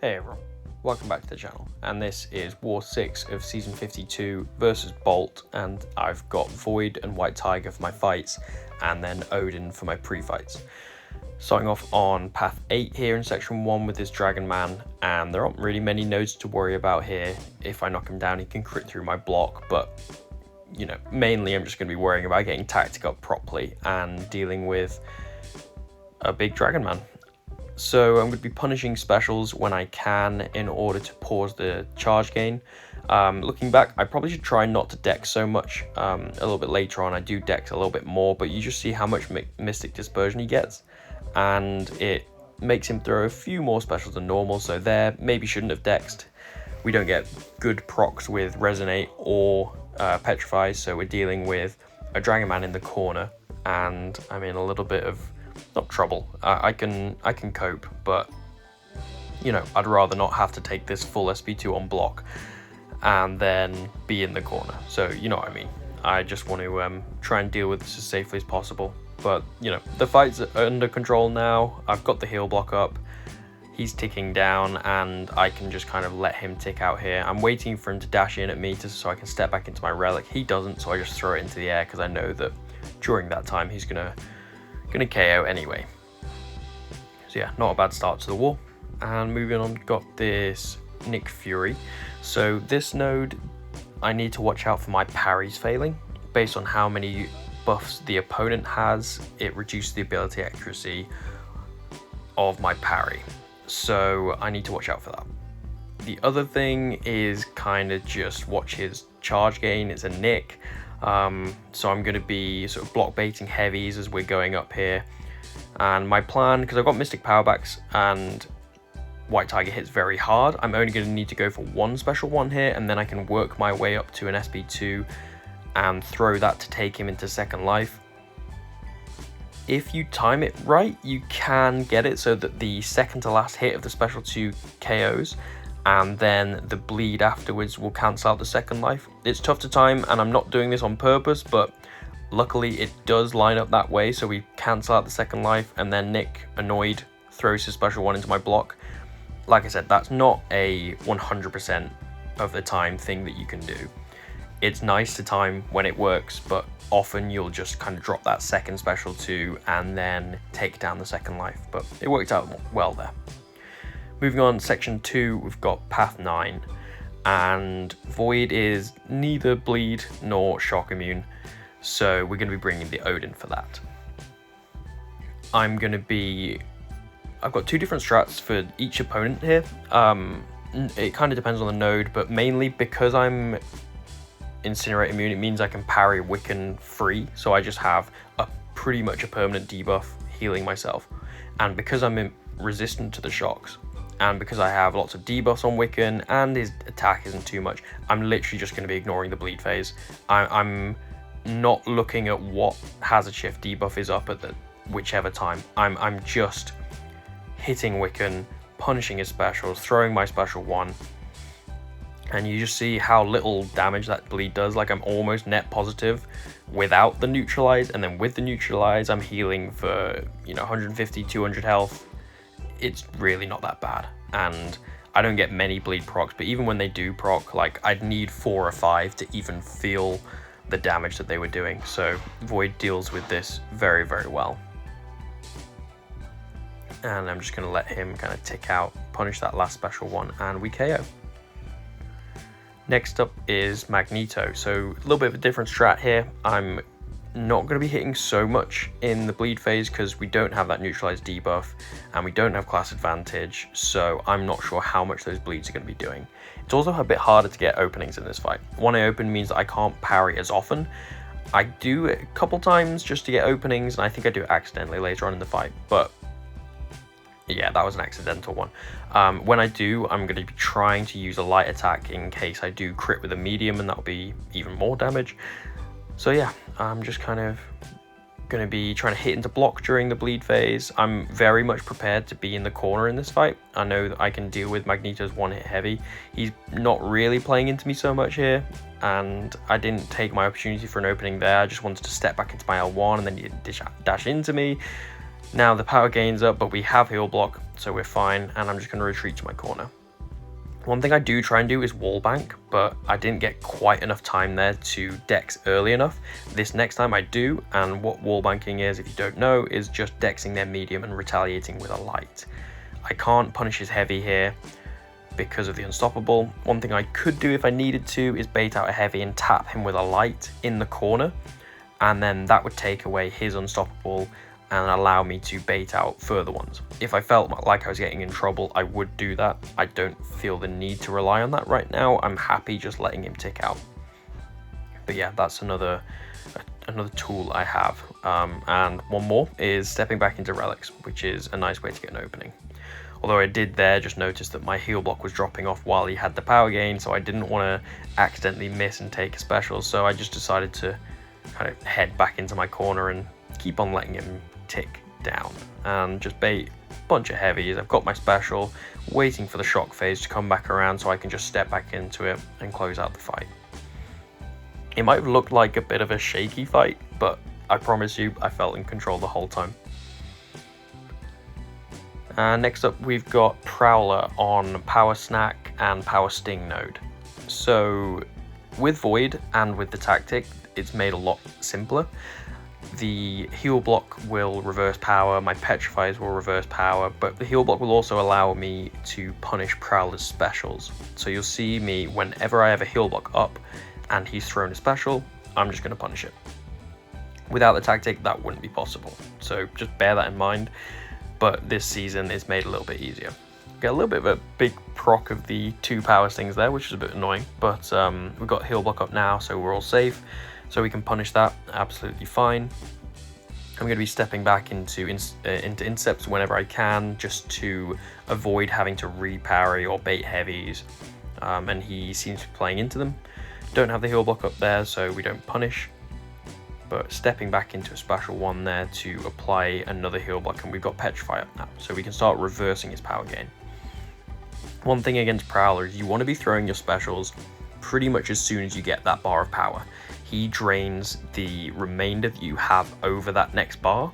Hey everyone, welcome back to the channel, and this is War 6 of Season 52 versus Bolt, and I've got Void and White Tiger for my fights, and then Odin for my pre-fights. Starting off on Path 8 here in Section 1 with this Dragon Man, and there aren't really many nodes to worry about here. If I knock him down, he can crit through my block, but, you know, mainly I'm just going to be worrying about getting tactic up properly and dealing with a big Dragon Man. So I'm going to be punishing specials when I can in order to pause the charge gain. Looking back, I probably should try not to dex so much. A little bit later on I do dex a little bit more, but you just see how much Mystic Dispersion he gets, and it makes him throw a few more specials than normal, so there, maybe shouldn't have dexed. We don't get good procs with Resonate or Petrify, so we're dealing with a Dragon Man in the corner, and I'm in a little bit of not trouble. I can cope, but you know, I'd rather not have to take this full SP2 on block and then be in the corner. So you know what I mean. I just want to try and deal with this as safely as possible. But you know, the fight's under control now. I've got the heal block up. He's ticking down, and I can just kind of let him tick out here. I'm waiting for him to dash in at me so I can step back into my relic. He doesn't, so I just throw it into the air because I know that during that time he's gonna KO anyway. So yeah, not a bad start to the war. And moving on, got this Nick Fury. So this node, I need to watch out for my parries failing. Based on how many buffs the opponent has, it reduces the ability accuracy of my parry. So I need to watch out for that. The other thing is kind of just watch his charge gain. It's a Nick. So I'm going to be sort of block baiting heavies as we're going up here, and my plan, because I've got Mystic Powerbacks and White Tiger hits very hard, I'm only going to need to go for one special one here, and then I can work my way up to an SP2 and throw that to take him into second life. If you time it right, you can get it so that the second to last hit of the special 2 KOs, and then the bleed afterwards will cancel out the second life. It's tough to time, and I'm not doing this on purpose, but luckily it does line up that way, so we cancel out the second life, and then Nick, annoyed, throws his special one into my block. Like I said, that's not a 100% of the time thing that you can do. It's nice to time when it works, but often you'll just kind of drop that second special 2 and then take down the second life, but it worked out well there. Moving on, Section 2, we've got Path 9, and Void is neither bleed nor shock immune, so we're going to be bringing the Odin for that. I've got two different strats for each opponent here. It kind of depends on the node, but mainly because I'm Incinerate immune, it means I can parry Wiccan free, so I just have pretty much a permanent debuff healing myself. And because I'm resistant to the shocks, and because I have lots of debuffs on Wiccan and his attack isn't too much, I'm literally just going to be ignoring the bleed phase. I'm not looking at what hazard shift debuff is up at whichever time. I'm just hitting Wiccan, punishing his specials, throwing my special one, and you just see how little damage that bleed does. Like, I'm almost net positive without the neutralize, and then with the neutralize I'm healing for, you know, 150, 200 health. It's really not that bad, and I don't get many bleed procs, but even when they do proc, like, I'd need 4 or 5 to even feel the damage that they were doing. So Void deals with this very, very well. And I'm just going to let him kind of tick out, punish that last special one, and we KO. Next up is Magneto. So a little bit of a different strat here. I'm not going to be hitting so much in the bleed phase because we don't have that neutralized debuff and we don't have class advantage, so I'm not sure how much those bleeds are going to be doing. It's also a bit harder to get openings in this fight. One I open means that I can't parry as often. I do it a couple times just to get openings, and I think I do it accidentally later on in the fight, but yeah, that was an accidental one. When I do, I'm going to be trying to use a light attack in case I do crit with a medium, and that'll be even more damage. So yeah, I'm just kind of going to be trying to hit into block during the bleed phase. I'm very much prepared to be in the corner in this fight. I know that I can deal with Magneto's one hit heavy. He's not really playing into me so much here, and I didn't take my opportunity for an opening there. I just wanted to step back into my L1 and then he didn't dash into me. Now the power gain's up, but we have heal block, so we're fine, and I'm just going to retreat to my corner. One thing I do try and do is wall bank, but I didn't get quite enough time there to dex early enough. This next time I do, and what wall banking is, if you don't know, is just dexing their medium and retaliating with a light. I can't punish his heavy here because of the unstoppable. One thing I could do if I needed to is bait out a heavy and tap him with a light in the corner, and then that would take away his unstoppable and allow me to bait out further ones. If I felt like I was getting in trouble, I would do that. I don't feel the need to rely on that right now. I'm happy just letting him tick out. But yeah, that's another tool I have. And one more is stepping back into relics, which is a nice way to get an opening. Although I did there just notice that my heal block was dropping off while he had the power gain, so I didn't want to accidentally miss and take a special, so I just decided to kind of head back into my corner and keep on letting him tick down and just bait a bunch of heavies. I've got my special, waiting for the shock phase to come back around so I can just step back into it and close out the fight. It might have looked like a bit of a shaky fight, but I promise you I felt in control the whole time. Next up we've got Prowler on Power Snack and Power Sting node. So with Void and with the tactic, it's made a lot simpler. The heal block will reverse power, my petrifies will reverse power, but the heal block will also allow me to punish Prowler's specials. So you'll see me, whenever I have a heal block up and he's thrown a special, I'm just going to punish it. Without the tactic, that wouldn't be possible. So just bear that in mind, but this season it's made a little bit easier. Get a little bit of a big proc of the 2 power stings there, which is a bit annoying, but we've got heal block up now, so we're all safe. So we can punish that absolutely fine. I'm going to be stepping back into intercepts whenever I can, just to avoid having to reparry or bait heavies, and he seems to be playing into them. Don't have the heal block up there, so we don't punish, but stepping back into a special one there to apply another heal block, and we've got Petrify up now, so we can start reversing his power gain. One thing against Prowler is you want to be throwing your specials pretty much as soon as you get that bar of power. He drains the remainder that you have over that next bar,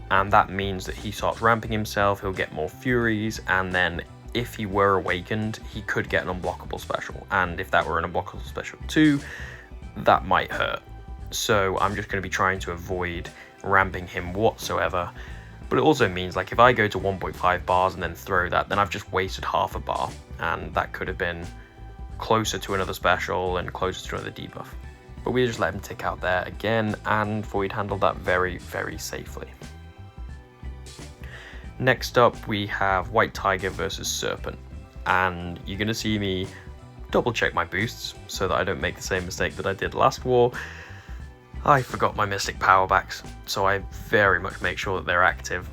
and that means that he starts ramping himself, he'll get more furies, and then if he were awakened, he could get an unblockable special, and if that were an unblockable special too, that might hurt. So I'm just going to be trying to avoid ramping him whatsoever, but it also means, like, if I go to 1.5 bars and then throw that, then I've just wasted half a bar, and that could have been closer to another special and closer to another debuff. But we just let him tick out there again, and Void handled that very, very safely. Next up, we have White Tiger versus Serpent, and you're going to see me double check my boosts so that I don't make the same mistake that I did last war. I forgot my Mystic power backs, so I very much make sure that they're active,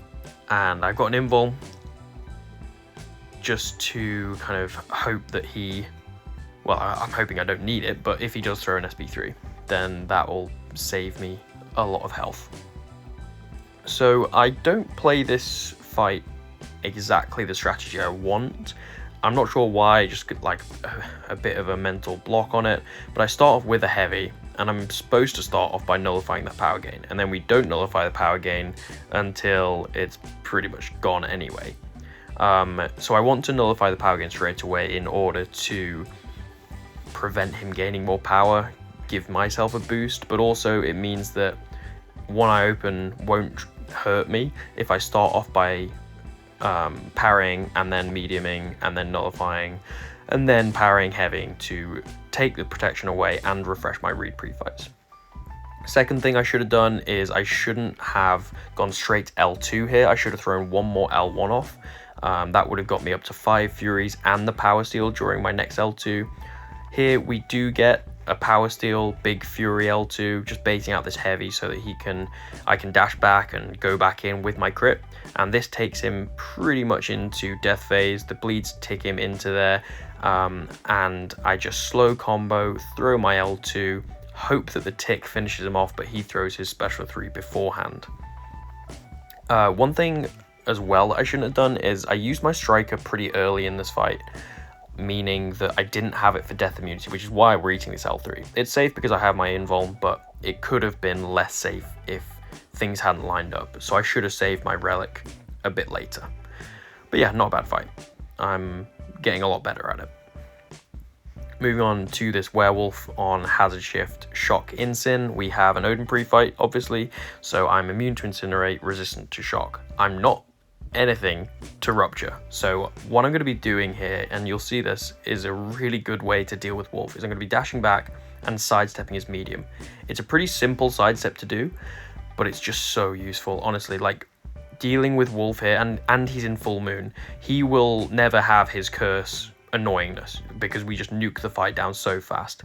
and I've got an invul just to kind of hope that he, well, I'm hoping I don't need it, but if he does throw an SB3, then that will save me a lot of health. So I don't play this fight exactly the strategy I want. I'm not sure why, I just get like a bit of a mental block on it, but I start off with a heavy, and I'm supposed to start off by nullifying that power gain, and then we don't nullify the power gain until it's pretty much gone anyway. So I want to nullify the power gain straight away in order to prevent him gaining more power, give myself a boost, but also it means that one I open won't hurt me if I start off by parrying and then mediuming and then nullifying and then parrying heavy to take the protection away and refresh my read pre-fights. Second thing I should have done is I shouldn't have gone straight L2 here. I should have thrown one more L1 off. That would have got me up to 5 Furies and the Power Steal during my next L2. Here we do get a Power Steal, Big Fury L2, just baiting out this heavy so that I can dash back and go back in with my crit. And this takes him pretty much into death phase. The bleeds tick him into there, and I just slow combo, throw my L2, hope that the tick finishes him off, but he throws his special 3 beforehand. One thing as well that I shouldn't have done is I used my striker pretty early in this fight, meaning that I didn't have it for death immunity, which is why we're eating this L3. It's safe because I have my invuln, but it could have been less safe if things hadn't lined up. So I should have saved my relic a bit later. But yeah, not a bad fight. I'm getting a lot better at it. Moving on to this werewolf on hazard shift shock Incin, we have an Odin pre-fight, obviously, so I'm immune to incinerate, resistant to shock. I'm not anything to rupture. So what I'm going to be doing here, and you'll see this, is a really good way to deal with Wolf, is I'm going to be dashing back and sidestepping his medium. It's a pretty simple sidestep to do, but it's just so useful, honestly. Like, dealing with Wolf here, and he's in full moon, he will never have his curse annoyingness because we just nuke the fight down so fast.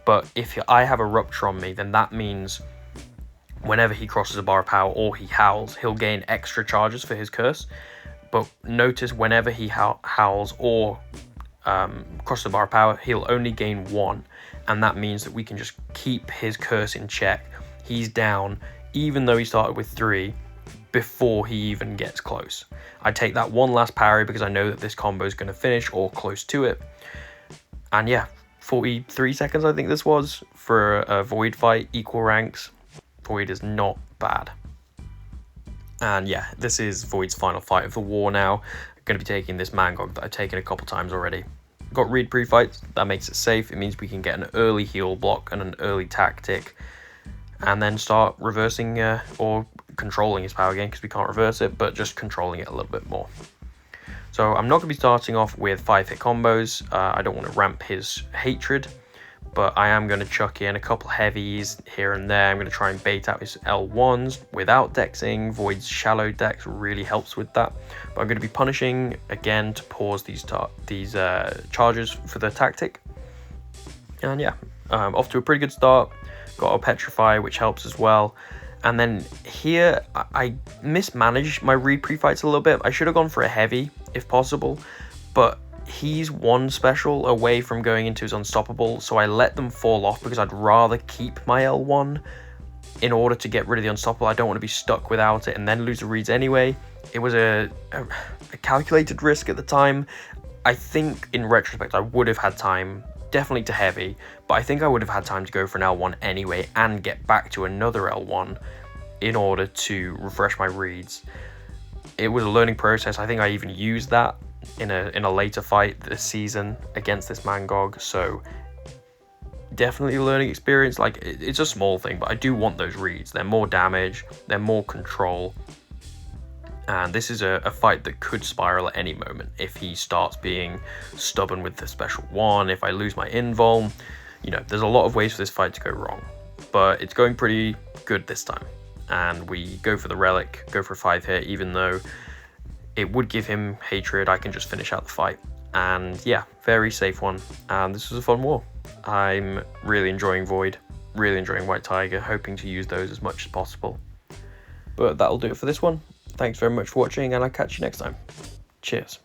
But if I have a rupture on me, then that means whenever he crosses a bar of power or he howls, he'll gain extra charges for his curse. But notice whenever he howls or crosses the bar of power, he'll only gain 1, and that means that we can just keep his curse in check. He's down even though he started with 3 before he even gets close. I take that one last parry because I know that this combo is going to finish or close to it. And yeah, 43 seconds I think this was for a Void fight, equal ranks. Void is not bad. And yeah, this is Void's final fight of the war now. I'm going to be taking this Mangog that I've taken a couple times already. Got Reed pre-fights, that makes it safe. It means we can get an early heal block and an early tactic, and then start reversing or controlling his power gain, because we can't reverse it, but just controlling it a little bit more. So I'm not going to be starting off with 5-hit combos. I don't want to ramp his hatred, but I am going to chuck in a couple heavies here and there. I'm going to try and bait out his L1s without dexing. Void's shallow dex really helps with that. But I'm going to be punishing again to pause these charges for the tactic. And yeah, off to a pretty good start. Got a Petrify, which helps as well. And then here, I mismanaged my Reed pre-fights a little bit. I should have gone for a heavy, if possible. But he's 1 special away from going into his unstoppable, so I let them fall off because I'd rather keep my L1 in order to get rid of the unstoppable. I don't want to be stuck without it and then lose the reads anyway. It was a calculated risk at the time. I think in retrospect I would have had time, definitely to heavy, but I think I would have had time to go for an L1 anyway and get back to another L1 in order to refresh my reads. It was a learning process. I think I even used that in a later fight this season against this Mangog, so definitely a learning experience. Like, it's a small thing, but I do want those reads. They're more damage, they're more control, and this is a fight that could spiral at any moment if he starts being stubborn with the special 1. If I lose my invuln, you know, there's a lot of ways for this fight to go wrong, but it's going pretty good this time. And we go for the relic, go for a 5-hit, even though it would give him hatred. I can just finish out the fight. And yeah, very safe one. And this was a fun war. I'm really enjoying Void, really enjoying White Tiger, hoping to use those as much as possible. But that'll do it for this one. Thanks very much for watching, and I'll catch you next time. Cheers.